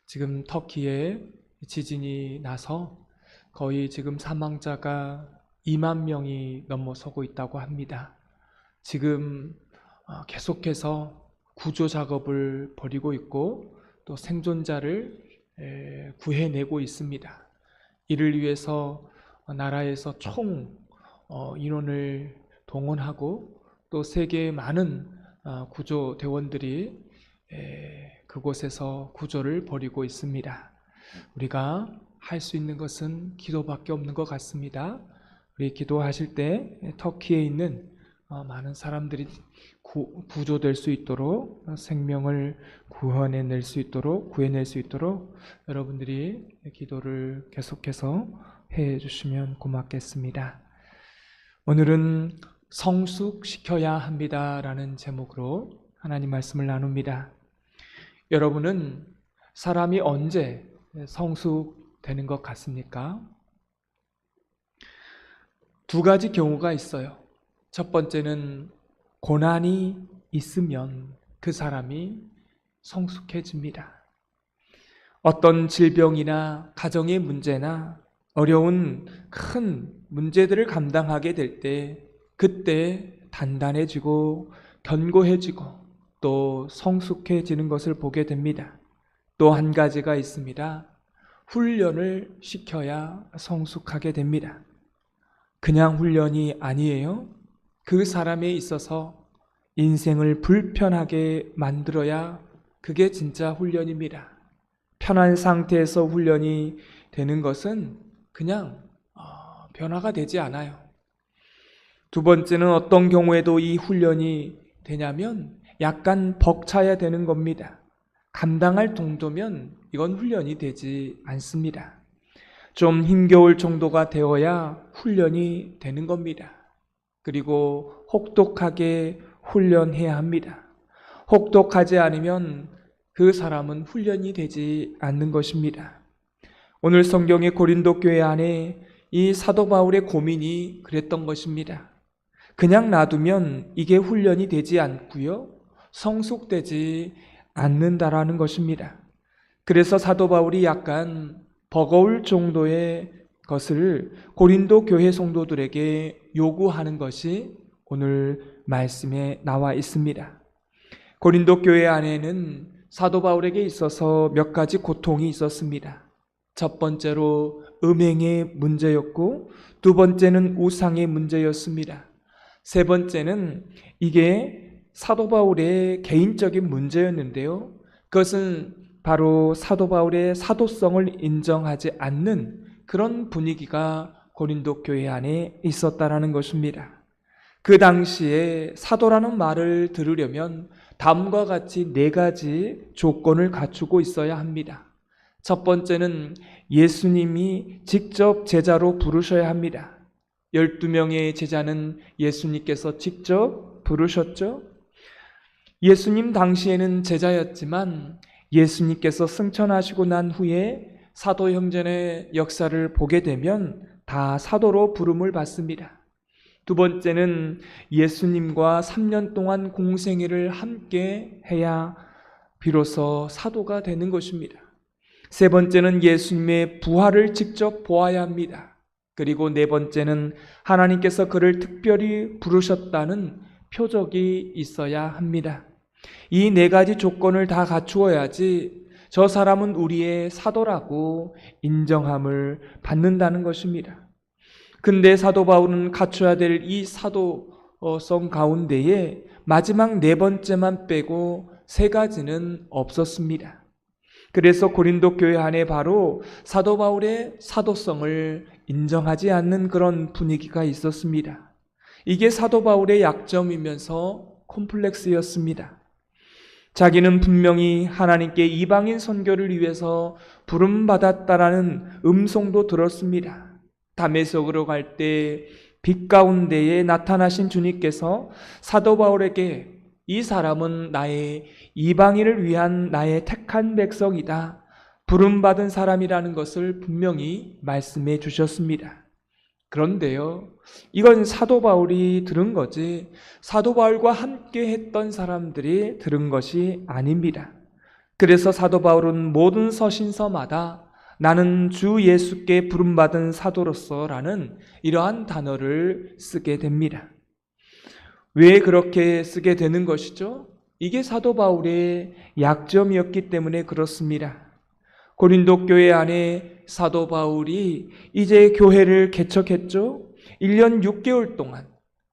지금 터키에 지진이 나서 거의 지금 사망자가 2만 명이 넘어서고 있다고 합니다. 지금 계속해서 구조 작업을 벌이고 있고 또 생존자를 구해내고 있습니다. 이를 위해서 나라에서 총 인원을 동원하고 또 세계의 많은 구조대원들이 그곳에서 구조를 벌이고 있습니다. 우리가 할 수 있는 것은 기도밖에 없는 것 같습니다. 우리 기도하실 때 터키에 있는 많은 사람들이 구조될 수 있도록, 생명을 구해낼 수 있도록 여러분들이 기도를 계속해서 해 주시면 고맙겠습니다. 오늘은 성숙시켜야 합니다라는 제목으로 하나님 말씀을 나눕니다. 여러분은 사람이 언제 성숙되는 것 같습니까? 두 가지 경우가 있어요. 첫 번째는 고난이 있으면 그 사람이 성숙해집니다. 어떤 질병이나 가정의 문제나 어려운 큰 문제들을 감당하게 될 때 그때 단단해지고 견고해지고 또 성숙해지는 것을 보게 됩니다. 또 한 가지가 있습니다. 훈련을 시켜야 성숙하게 됩니다. 그냥 훈련이 아니에요. 그 사람에 있어서 인생을 불편하게 만들어야 그게 진짜 훈련입니다. 편한 상태에서 훈련이 되는 것은 그냥 변화가 되지 않아요. 두 번째는 어떤 경우에도 이 훈련이 되냐면 약간 벅차야 되는 겁니다. 감당할 정도면 이건 훈련이 되지 않습니다. 좀 힘겨울 정도가 되어야 훈련이 되는 겁니다. 그리고 혹독하게 훈련해야 합니다. 혹독하지 않으면 그 사람은 훈련이 되지 않는 것입니다. 오늘 성경의 고린도 교회 안에 이 사도 바울의 고민이 그랬던 것입니다. 그냥 놔두면 이게 훈련이 되지 않고요. 성숙되지 않는다라는 것입니다. 그래서 사도 바울이 약간 버거울 정도의 것을 고린도 교회 성도들에게 요구하는 것이 오늘 말씀에 나와 있습니다. 고린도 교회 안에는 사도 바울에게 있어서 몇 가지 고통이 있었습니다. 첫 번째로 음행의 문제였고 두 번째는 우상의 문제였습니다. 세 번째는 이게 사도 바울의 개인적인 문제였는데요. 그것은 바로 사도 바울의 사도성을 인정하지 않는 그런 분위기가 고린도 교회 안에 있었다라는 것입니다. 그 당시에 사도라는 말을 들으려면 다음과 같이 네 가지 조건을 갖추고 있어야 합니다. 첫 번째는 예수님이 직접 제자로 부르셔야 합니다. 12명의 제자는 예수님께서 직접 부르셨죠. 예수님 당시에는 제자였지만 예수님께서 승천하시고 난 후에 사도행전의 역사를 보게 되면 다 사도로 부름을 받습니다. 두 번째는 예수님과 3년 동안 공생애를 함께 해야 비로소 사도가 되는 것입니다. 세 번째는 예수님의 부활을 직접 보아야 합니다. 그리고 네 번째는 하나님께서 그를 특별히 부르셨다는 표적이 있어야 합니다. 이 네 가지 조건을 다 갖추어야지 저 사람은 우리의 사도라고 인정함을 받는다는 것입니다. 근데 사도 바울은 갖춰야 될 이 사도성 가운데에 마지막 네 번째만 빼고 세 가지는 없었습니다. 그래서 고린도 교회 안에 바로 사도 바울의 사도성을 인정하지 않는 그런 분위기가 있었습니다. 이게 사도 바울의 약점이면서 콤플렉스였습니다. 자기는 분명히 하나님께 이방인 선교를 위해서 부름받았다라는 음성도 들었습니다. 다메섹으로 갈 때 빛 가운데에 나타나신 주님께서 사도 바울에게 이 사람은 나의 이방인을 위한 나의 택한 백성이다. 부름받은 사람이라는 것을 분명히 말씀해 주셨습니다. 그런데요, 이건 사도 바울이 들은 거지 사도 바울과 함께 했던 사람들이 들은 것이 아닙니다. 그래서 사도 바울은 모든 서신서마다 나는 주 예수께 부름받은 사도로서라는 이러한 단어를 쓰게 됩니다. 왜 그렇게 쓰게 되는 것이죠? 이게 사도 바울의 약점이었기 때문에 그렇습니다. 고린도 교회 안에 사도 바울이 이제 교회를 개척했죠. 1년 6개월 동안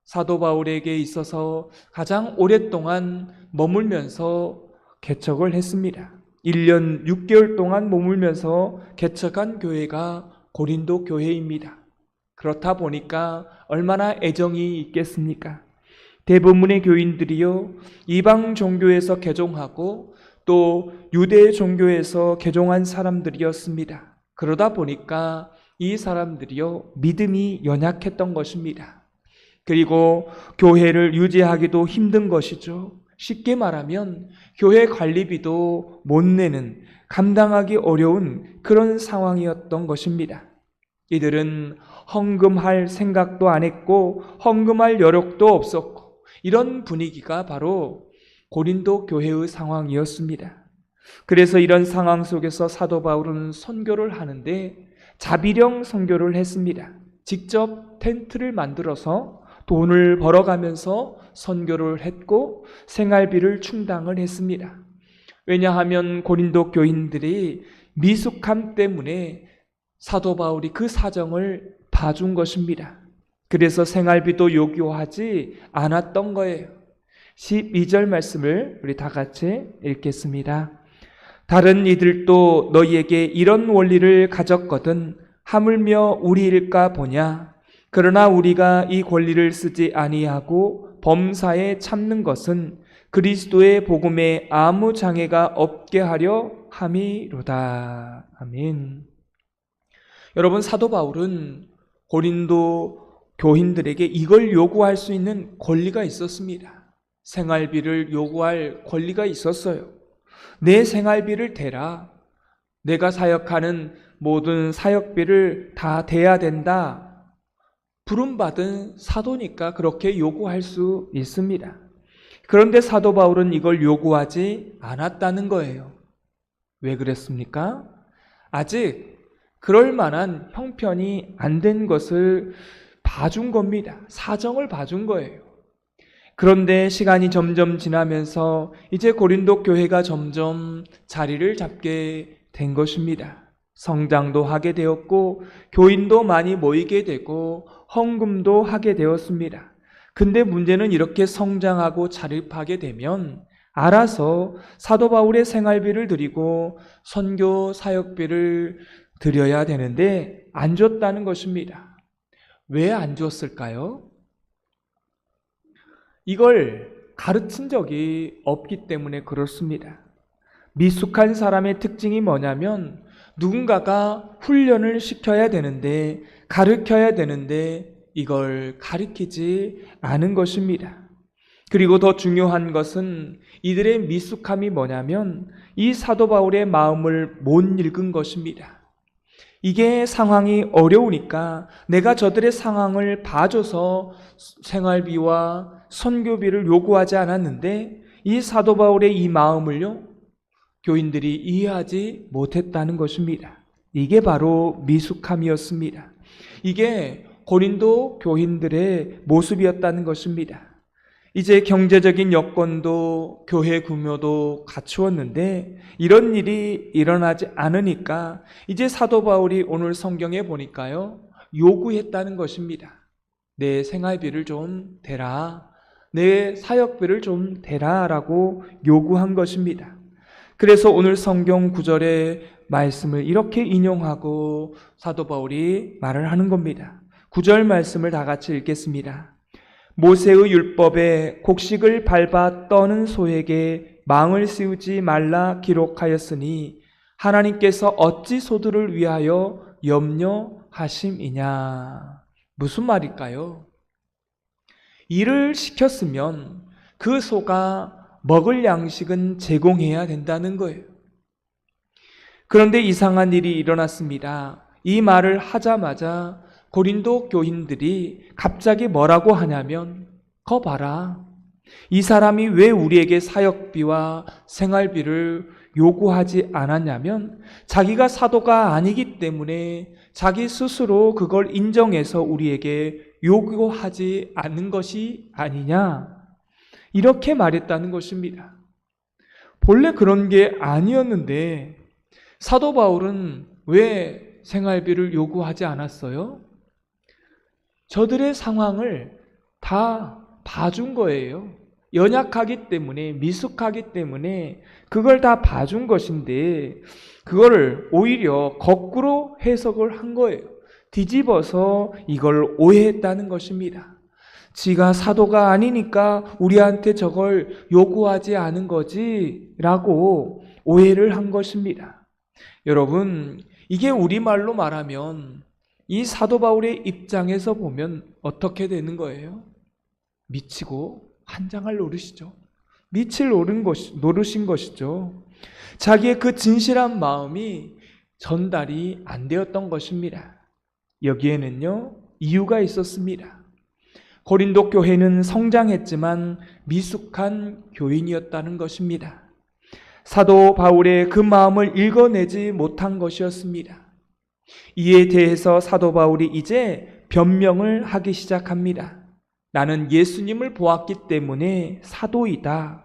사도 바울에게 있어서 가장 오랫동안 머물면서 개척을 했습니다. 1년 6개월 동안 머물면서 개척한 교회가 고린도 교회입니다. 그렇다 보니까 얼마나 애정이 있겠습니까? 대부분의 교인들이요, 이방 종교에서 개종하고 또 유대 종교에서 개종한 사람들이었습니다. 그러다 보니까 이 사람들이요, 믿음이 연약했던 것입니다. 그리고 교회를 유지하기도 힘든 것이죠. 쉽게 말하면 교회 관리비도 못 내는, 감당하기 어려운 그런 상황이었던 것입니다. 이들은 헌금할 생각도 안 했고 헌금할 여력도 없었고, 이런 분위기가 바로 고린도 교회의 상황이었습니다. 그래서 이런 상황 속에서 사도 바울은 선교를 하는데 자비령 선교를 했습니다. 직접 텐트를 만들어서 돈을 벌어가면서 선교를 했고 생활비를 충당을 했습니다. 왜냐하면 고린도 교인들이 미숙함 때문에 사도 바울이 그 사정을 봐준 것입니다. 그래서 생활비도 요구하지 않았던 거예요. 12절 말씀을 우리 다 같이 읽겠습니다. 다른 이들도 너희에게 이런 원리를 가졌거든 하물며 우리일까 보냐. 그러나 우리가 이 권리를 쓰지 아니하고 범사에 참는 것은 그리스도의 복음에 아무 장애가 없게 하려 함이로다. 아멘. 여러분, 사도 바울은 고린도 교인들에게 이걸 요구할 수 있는 권리가 있었습니다. 생활비를 요구할 권리가 있었어요. 내 생활비를 대라. 내가 사역하는 모든 사역비를 다 대야 된다. 부름받은 사도니까 그렇게 요구할 수 있습니다. 그런데 사도 바울은 이걸 요구하지 않았다는 거예요. 왜 그랬습니까? 아직 그럴 만한 형편이 안 된 것을 봐준 겁니다. 사정을 봐준 거예요. 그런데 시간이 점점 지나면서 이제 고린도 교회가 점점 자리를 잡게 된 것입니다. 성장도 하게 되었고 교인도 많이 모이게 되고 헌금도 하게 되었습니다. 근데 문제는 이렇게 성장하고 자립하게 되면 알아서 사도 바울의 생활비를 드리고 선교 사역비를 드려야 되는데 안 줬다는 것입니다. 왜 안 줬을까요? 이걸 가르친 적이 없기 때문에 그렇습니다. 미숙한 사람의 특징이 뭐냐면 누군가가 훈련을 시켜야 되는데 가르쳐야 되는데 이걸 가르치지 않은 것입니다. 그리고 더 중요한 것은 이들의 미숙함이 뭐냐면 이 사도 바울의 마음을 못 읽은 것입니다. 이게 상황이 어려우니까 내가 저들의 상황을 봐줘서 생활비와 선교비를 요구하지 않았는데 이 사도 바울의 이 마음을요, 교인들이 이해하지 못했다는 것입니다. 이게 바로 미숙함이었습니다. 이게 고린도 교인들의 모습이었다는 것입니다. 이제 경제적인 여건도 교회 규모도 갖추었는데 이런 일이 일어나지 않으니까 이제 사도 바울이 오늘 성경에 보니까요, 요구했다는 것입니다. 내 생활비를 좀 대라. 내 사역비를 좀 대라 라고 요구한 것입니다. 그래서 오늘 성경 구절의 말씀을 이렇게 인용하고 사도 바울이 말을 하는 겁니다. 9절 말씀을 다 같이 읽겠습니다. 모세의 율법에 곡식을 밟아 떠는 소에게 망을 씌우지 말라 기록하였으니 하나님께서 어찌 소들을 위하여 염려하심이냐. 무슨 말일까요? 일을 시켰으면 그 소가 먹을 양식은 제공해야 된다는 거예요. 그런데 이상한 일이 일어났습니다. 이 말을 하자마자 고린도 교인들이 갑자기 뭐라고 하냐면, 거 봐라. 이 사람이 왜 우리에게 사역비와 생활비를 요구하지 않았냐면 자기가 사도가 아니기 때문에 자기 스스로 그걸 인정해서 우리에게 요구하지 않는 것이 아니냐, 이렇게 말했다는 것입니다. 본래 그런 게 아니었는데 사도 바울은 왜 생활비를 요구하지 않았어요? 저들의 상황을 다 봐준 거예요. 연약하기 때문에, 미숙하기 때문에 그걸 다 봐준 것인데 그거를 오히려 거꾸로 해석을 한 거예요. 뒤집어서 이걸 오해했다는 것입니다. 지가 사도가 아니니까 우리한테 저걸 요구하지 않은 거지 라고 오해를 한 것입니다. 여러분, 이게 우리말로 말하면 이 사도 바울의 입장에서 보면 어떻게 되는 거예요? 미치고 한장을 노르시죠. 밑을 노르신 것이죠. 자기의 그 진실한 마음이 전달이 안 되었던 것입니다. 여기에는요, 이유가 있었습니다. 고린도 교회는 성장했지만 미숙한 교인이었다는 것입니다. 사도 바울의 그 마음을 읽어내지 못한 것이었습니다. 이에 대해서 사도 바울이 이제 변명을 하기 시작합니다. 나는 예수님을 보았기 때문에 사도이다.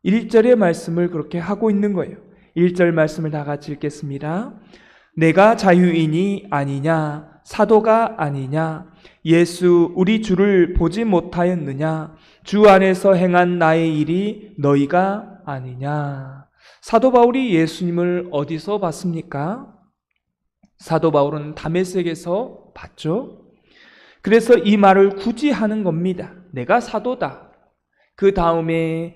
1절의 말씀을 그렇게 하고 있는 거예요. 1절 말씀을 다 같이 읽겠습니다. 내가 자유인이 아니냐, 사도가 아니냐, 예수 우리 주를 보지 못하였느냐, 주 안에서 행한 나의 일이 너희가 아니냐. 사도 바울이 예수님을 어디서 봤습니까? 사도 바울은 다메섹에서 봤죠. 그래서 이 말을 굳이 하는 겁니다. 내가 사도다. 그 다음에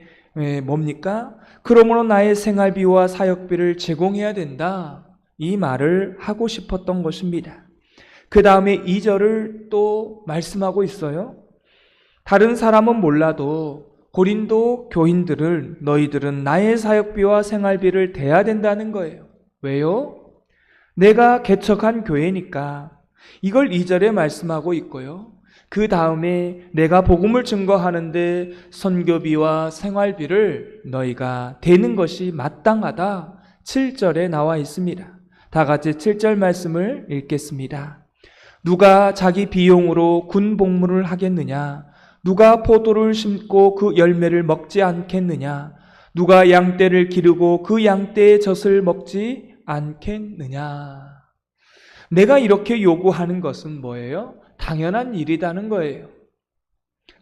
뭡니까? 그러므로 나의 생활비와 사역비를 제공해야 된다. 이 말을 하고 싶었던 것입니다. 그 다음에 2절을 또 말씀하고 있어요. 다른 사람은 몰라도 고린도 교인들을 너희들은 나의 사역비와 생활비를 대야 된다는 거예요. 왜요? 내가 개척한 교회니까. 이걸 2절에 말씀하고 있고요. 그 다음에 내가 복음을 증거하는데 선교비와 생활비를 너희가 대는 것이 마땅하다. 7절에 나와 있습니다. 다 같이 7절 말씀을 읽겠습니다. 누가 자기 비용으로 군 복무를 하겠느냐? 누가 포도를 심고 그 열매를 먹지 않겠느냐? 누가 양떼를 기르고 그 양떼의 젖을 먹지 않겠느냐? 내가 이렇게 요구하는 것은 뭐예요? 당연한 일이라는 거예요.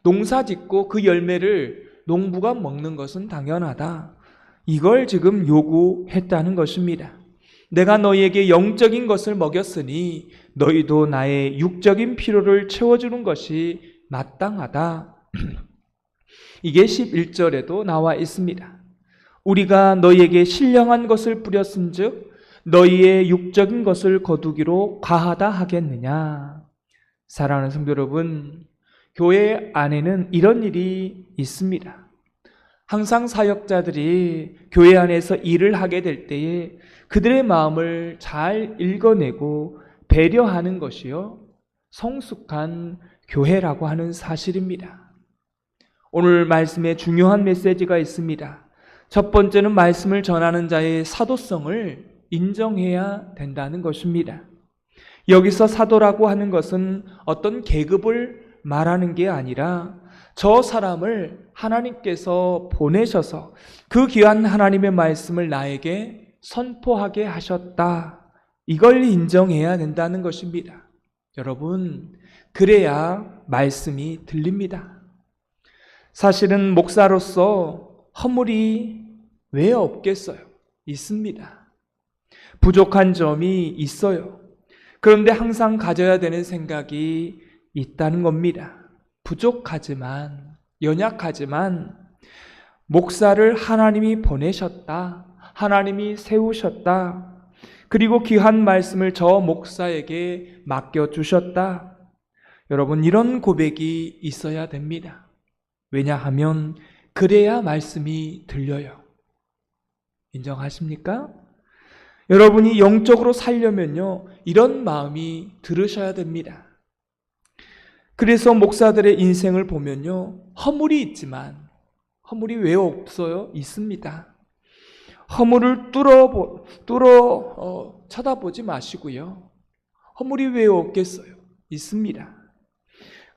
농사 짓고 그 열매를 농부가 먹는 것은 당연하다. 이걸 지금 요구했다는 것입니다. 내가 너희에게 영적인 것을 먹였으니 너희도 나의 육적인 필요를 채워주는 것이 마땅하다. 이게 11절에도 나와 있습니다. 우리가 너희에게 신령한 것을 뿌렸은즉 너희의 육적인 것을 거두기로 과하다 하겠느냐. 사랑하는 성도 여러분, 교회 안에는 이런 일이 있습니다. 항상 사역자들이 교회 안에서 일을 하게 될 때에 그들의 마음을 잘 읽어내고 배려하는 것이요, 성숙한 교회라고 하는 사실입니다. 오늘 말씀에 중요한 메시지가 있습니다. 첫 번째는 말씀을 전하는 자의 사도성을 인정해야 된다는 것입니다. 여기서 사도라고 하는 것은 어떤 계급을 말하는 게 아니라 저 사람을 하나님께서 보내셔서 그 귀한 하나님의 말씀을 나에게 선포하게 하셨다. 이걸 인정해야 된다는 것입니다. 여러분, 그래야 말씀이 들립니다. 사실은 목사로서 허물이 왜 없겠어요? 있습니다. 부족한 점이 있어요. 그런데 항상 가져야 되는 생각이 있다는 겁니다. 부족하지만, 연약하지만 목사를 하나님이 보내셨다. 하나님이 세우셨다. 그리고 귀한 말씀을 저 목사에게 맡겨주셨다. 여러분, 이런 고백이 있어야 됩니다. 왜냐하면 그래야 말씀이 들려요. 인정하십니까? 여러분이 영적으로 살려면요, 이런 마음이 들으셔야 됩니다. 그래서 목사들의 인생을 보면요, 허물이 있지만, 허물이 왜 없어요? 있습니다. 허물을 쳐다보지 마시고요. 허물이 왜 없겠어요? 있습니다.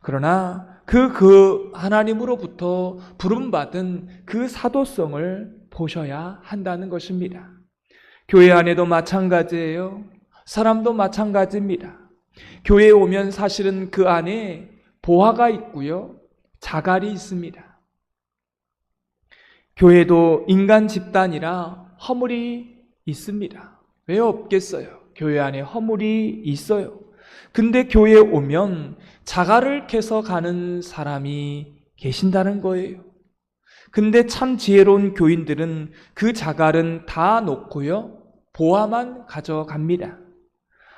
그러나 그 하나님으로부터 부름받은 그 사도성을 보셔야 한다는 것입니다. 교회 안에도 마찬가지예요. 사람도 마찬가지입니다. 교회에 오면 사실은 그 안에 보화가 있고요. 자갈이 있습니다. 교회도 인간 집단이라 허물이 있습니다. 왜 없겠어요? 교회 안에 허물이 있어요. 근데 교회에 오면 자갈을 캐서 가는 사람이 계신다는 거예요. 근데 참 지혜로운 교인들은 그 자갈은 다 놓고요. 보화만 가져갑니다.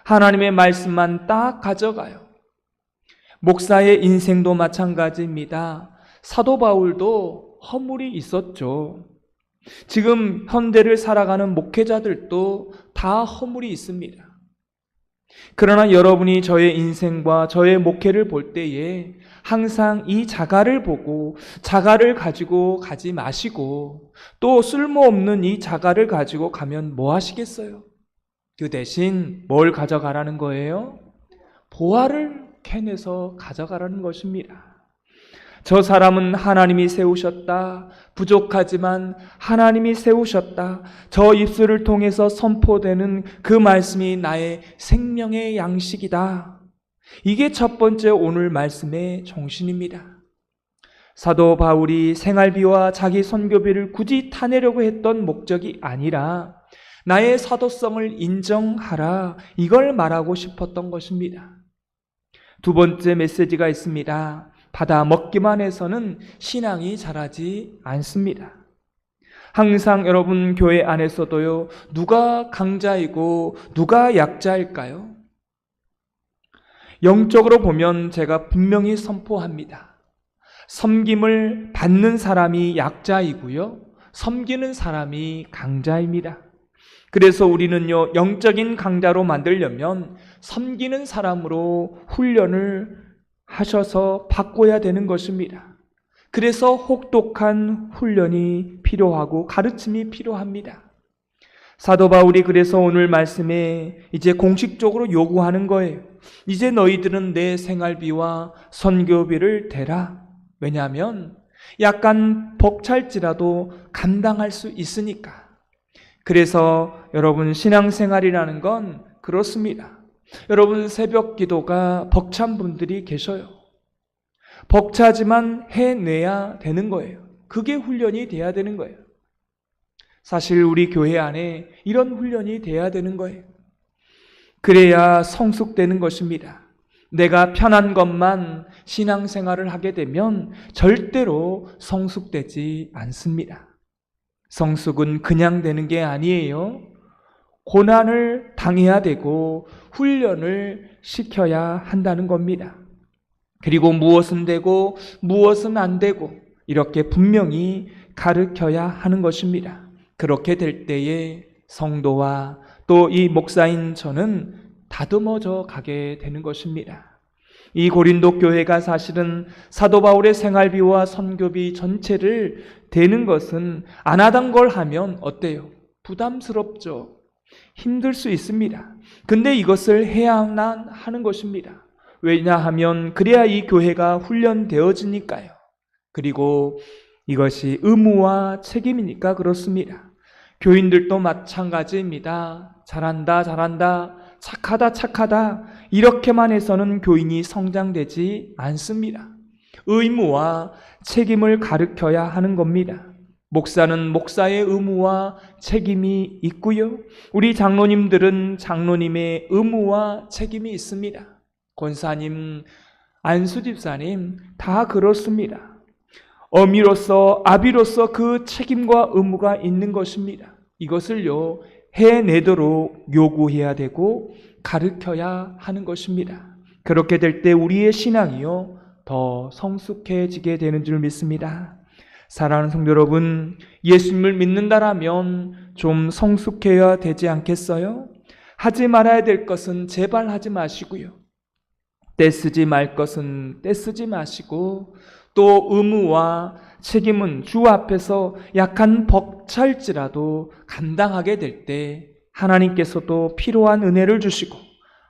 하나님의 말씀만 딱 가져가요. 목사의 인생도 마찬가지입니다. 사도 바울도 허물이 있었죠. 지금 현대를 살아가는 목회자들도 다 허물이 있습니다. 그러나 여러분이 저의 인생과 저의 목회를 볼 때에 항상 이 자갈을 보고 자갈을 가지고 가지 마시고 또 쓸모없는 이 자갈을 가지고 가면 뭐 하시겠어요? 그 대신 뭘 가져가라는 거예요? 보화를 캐내서 가져가라는 것입니다. 저 사람은 하나님이 세우셨다. 부족하지만 하나님이 세우셨다. 저 입술을 통해서 선포되는 그 말씀이 나의 생명의 양식이다. 이게 첫 번째 오늘 말씀의 정신입니다. 사도 바울이 생활비와 자기 선교비를 굳이 타내려고 했던 목적이 아니라 나의 사도성을 인정하라, 이걸 말하고 싶었던 것입니다. 두 번째 메시지가 있습니다. 받아 먹기만 해서는 신앙이 자라지 않습니다. 항상 여러분 교회 안에서도요, 누가 강자이고 누가 약자일까요? 영적으로 보면 제가 분명히 선포합니다. 섬김을 받는 사람이 약자이고요, 섬기는 사람이 강자입니다. 그래서 우리는요, 영적인 강자로 만들려면 섬기는 사람으로 훈련을 하셔서 바꿔야 되는 것입니다. 그래서 혹독한 훈련이 필요하고 가르침이 필요합니다. 사도 바울이 그래서 오늘 말씀에 이제 공식적으로 요구하는 거예요. 이제 너희들은 내 생활비와 선교비를 대라. 왜냐하면 약간 벅찰지라도 감당할 수 있으니까. 그래서 여러분 신앙생활이라는 건 그렇습니다. 여러분 새벽 기도가 벅찬 분들이 계셔요. 벅차지만 해내야 되는 거예요. 그게 훈련이 돼야 되는 거예요. 사실 우리 교회 안에 이런 훈련이 돼야 되는 거예요. 그래야 성숙되는 것입니다. 내가 편한 것만 신앙생활을 하게 되면 절대로 성숙되지 않습니다. 성숙은 그냥 되는 게 아니에요. 고난을 당해야 되고 훈련을 시켜야 한다는 겁니다. 그리고 무엇은 되고 무엇은 안 되고 이렇게 분명히 가르쳐야 하는 것입니다. 그렇게 될 때에 성도와 또 이 목사인 저는 다듬어져 가게 되는 것입니다. 이 고린도 교회가 사실은 사도 바울의 생활비와 선교비 전체를 대는 것은 안 하던 걸 하면 어때요? 부담스럽죠. 힘들 수 있습니다. 근데 이것을 해야만 하는 것입니다. 왜냐하면 그래야 이 교회가 훈련되어지니까요. 그리고 이것이 의무와 책임이니까 그렇습니다. 교인들도 마찬가지입니다. 잘한다, 잘한다, 착하다, 착하다 이렇게만 해서는 교인이 성장되지 않습니다. 의무와 책임을 가르쳐야 하는 겁니다. 목사는 목사의 의무와 책임이 있고요. 우리 장로님들은 장로님의 의무와 책임이 있습니다. 권사님, 안수집사님 다 그렇습니다. 어미로서 아비로서 그 책임과 의무가 있는 것입니다. 이것을요 해내도록 요구해야 되고 가르쳐야 하는 것입니다. 그렇게 될 때 우리의 신앙이요 더 성숙해지게 되는 줄 믿습니다. 사랑하는 성도 여러분, 예수님을 믿는다라면 좀 성숙해야 되지 않겠어요? 하지 말아야 될 것은 제발 하지 마시고요. 떼쓰지 말 것은 떼쓰지 마시고 또 의무와 책임은 주 앞에서 약한 벅찰지라도 감당하게 될 때 하나님께서도 필요한 은혜를 주시고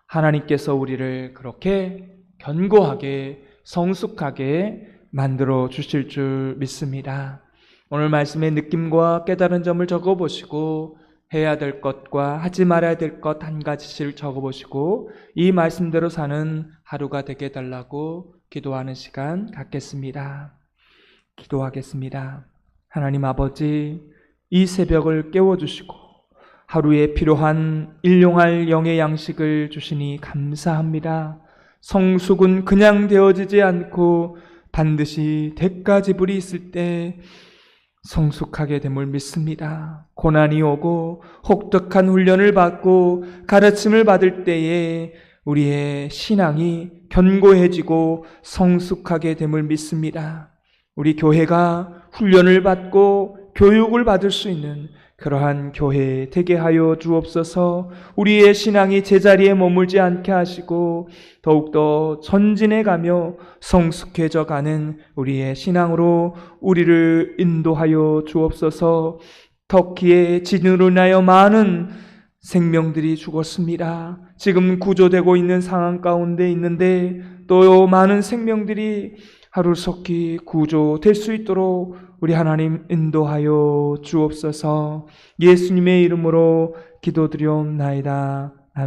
하나님께서 우리를 그렇게 견고하게 성숙하게 만들어 주실 줄 믿습니다. 오늘 말씀의 느낌과 깨달은 점을 적어보시고 해야 될 것과 하지 말아야 될 것 한 가지씩 적어보시고 이 말씀대로 사는 하루가 되게 해달라고 기도하는 시간 갖겠습니다. 기도하겠습니다. 하나님 아버지, 이 새벽을 깨워주시고 하루에 필요한 일용할 영의 양식을 주시니 감사합니다. 성숙은 그냥 되어지지 않고 반드시 대가 지불이 있을 때 성숙하게 됨을 믿습니다. 고난이 오고 혹독한 훈련을 받고 가르침을 받을 때에 우리의 신앙이 견고해지고 성숙하게 됨을 믿습니다. 우리 교회가 훈련을 받고 교육을 받을 수 있는 그러한 교회 되게 하여 주옵소서. 우리의 신앙이 제자리에 머물지 않게 하시고 더욱더 전진해 가며 성숙해져 가는 우리의 신앙으로 우리를 인도하여 주옵소서. 터키의 진으로 인하여 많은 생명들이 죽었습니다. 지금 구조되고 있는 상황 가운데 있는데 또 많은 생명들이 하루속히 구조될 수 있도록 우리 하나님 인도하여 주옵소서. 예수님의 이름으로 기도드리옵나이다.